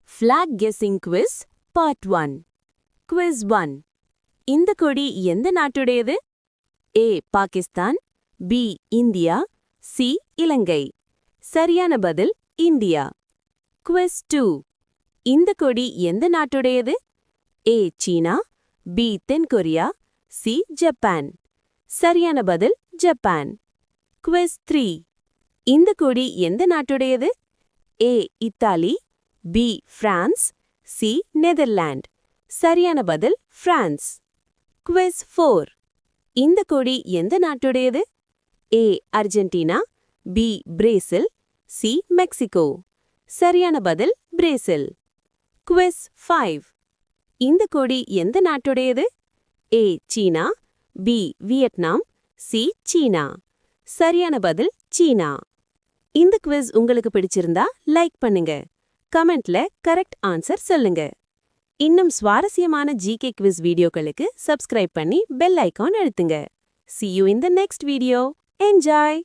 Flag Guessing Quiz Part 1 Quiz 1 இந்த கொடி எந்த நாட்டுடையது? A. Pakistan B. India C. இலங்கை சரியான பதில் இந்தியா. Quiz 2 இந்த கொடி எந்த நாட்டுடையது? A. China B. தென்கொரியா C. ஜப்பான் சரியான பதில் ஜப்பான். Quiz 3 இந்த கொடி எந்த நாட்டுடையது? A. Italy B. France C. Netherlands சரியான பதில் பிரான்ஸ். Quiz 4 இந்த கொடி எந்த நாட்டுடையது? A. Argentina B. Brazil C. Mexico சரியான பதில் பிரேசில். Quiz 5 இந்த கொடி எந்த நாட்டுடையது? A. China B. Vietnam C. சீனா சரியான பதில் சீனா. இந்த குவிஸ் உங்களுக்கு பிடிச்சிருந்தா லைக் பண்ணுங்க, கமெண்ட்ல கரெக்ட் ஆன்சர் சொல்லுங்க. இன்னும் சுவாரஸ்யமான ஜிகே குவிஸ் வீடியோக்களுக்கு சப்ஸ்கிரைப் பண்ணி பெல் ஐகான் அழுத்துங்க. See you in the next video. Enjoy!